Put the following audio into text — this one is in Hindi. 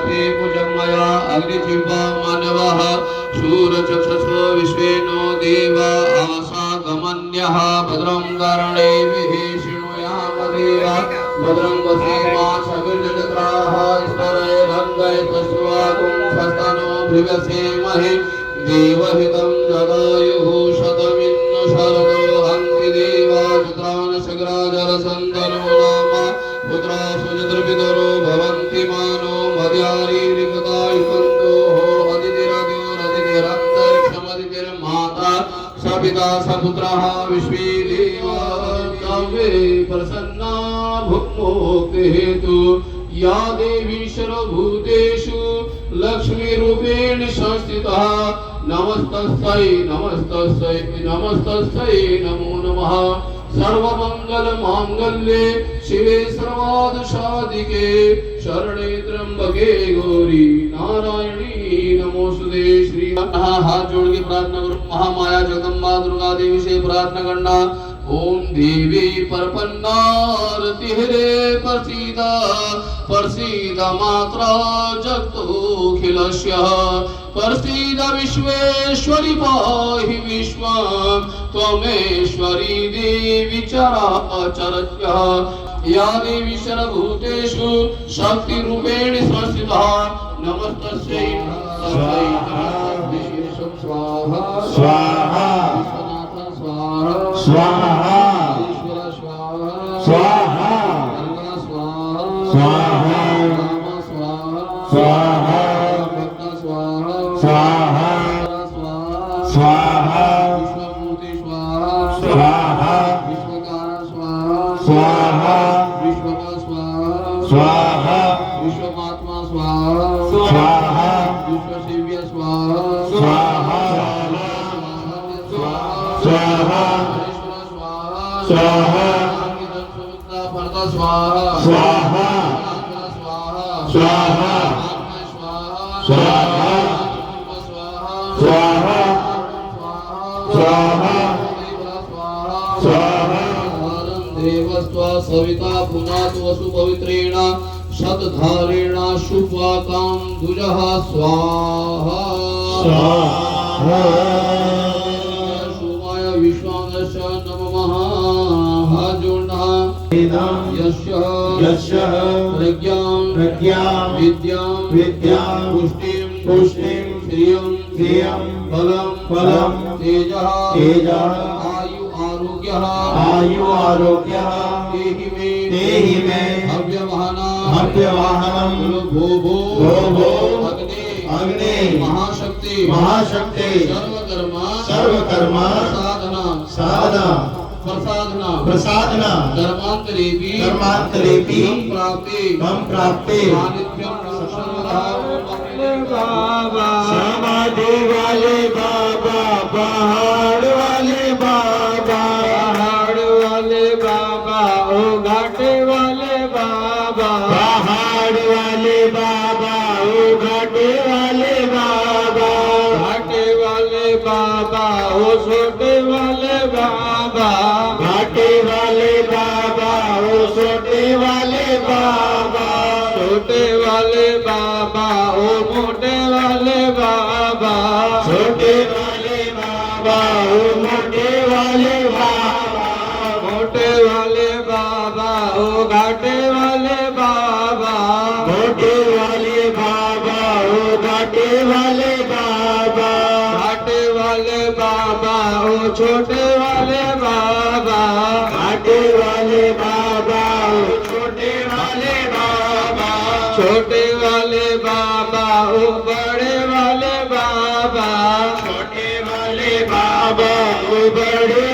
भुजङ्मया अग्निजिह्वा मानवः शूरचक्षुषो विश्वेनो देवा आसागमन्यः भद्रं कर्णेभिः शृणुयामदेवा भद्रं वसेमाशभिर्जत्राः स्तरैरङ्गैस्तस्वाकुं स्वस्तनो भृगसेमहि देवहितं जगायुः शतमिन्नु शरदो हन्ति देवा चित्रान् शग्राजलसन्दनो नाम पुत्रा सुजद्रपितरो भवन्ति मानो मद्यारीरिकतायुपन्तो अदितिरदितिरन्तरिक्षमदितिर्माता सपिता सपुत्रः विश्वे देवा तवे प्रसन्ना भुक्मुक्तिहेतु या देवी सर्वभूतेषु लक्ष्मीरूपेण संस्थिता नमस्तस्यै नमस्तस्यै नमस्तस्यै नमो नमः सर्वमंगलमांगल्ये शिवे सर्वार्धसाधिके शरणे त्र्यंबके गौरी नारायणी नमोस्तुते। श्री हाथ जोड़ के प्रार्थना करो। महामाया जगदम्बा दुर्गा देवी से प्रार्थना करना। ओम देवी परपन्नारति हरे प्रसीदा प्रसीद मात्रा जगतोऽखिलस्य प्रसीद विश्वेश्वरि पाहि विश्वं त्वमेश्वरी देवी चराचरस्य या देवी सर्वभूतेषु शक्तिरूपेण संस्थिता नमस्तस्यै स्वाहा स्वाहा स्वाहा ईश्वर स्वाहा स्वाहा गंगा स्वाहा स्वाहा राम स्वाहा स्वाहा भक्त स्वाहा स्वाहा स्वाहा स्वाहा विश्वमूर्ति स्वाहा स्वाहा विश्वकार स्वाहा स्वाहा विश्वका स्वाहा स्वाहा विश्वमात्मा स्वाहा स्वाहा विश्वसेव्य स्वाहा स्वाहा स्वाहा स्वाहा स्वाहा स्वाहा स्वाहा स्वाहा स्वाहा स्वाहा स्वाहा देवस्त्वा सविता पुनात् वसु पवित्रेण शतधारेण शुभवाकां दुजः स्वाहा स्वाहा शुभाय विश्वानस्य नमः जोड़ना यस्य प्रज्ञां विद्यां पुष्टिं श्रियं बलं तेजः आयु आरोग्यः देहि मे हव्यवाहनं भो अग्ने महाशक्ति सर्वकर्मा प्रसादना धर्मांतरेपि मम प्राप्ते बाबा समाधि वाले बाबा पहाड़ वाले बाबा ओ घाटे वाले बाबा पहाड़ वाले बाबा ओ घाटे वाले बाबा घाटे वाले बाबा ओ छोटे वाले बाबा घाटे वाले बाबा ओ छोटे वाले बाबा छोटे वाले बाबा ओ मोटे वाले बाबा छोटे वाले बाबा ओ मोटे वाले बाबा मोटे वाले बाबा ओ घाटे वाले बाबा मोटे वाले बाबा ओ घाटे वाले बाबा घाटे वाले बाबा ओ छोटे वाले बाबा घाटे वाले बाबा ओ छोटे वाले बाबा छोटे वाले बाबा ओ बड़े वाले बाबा छोटे वाले बाबा ओ बड़े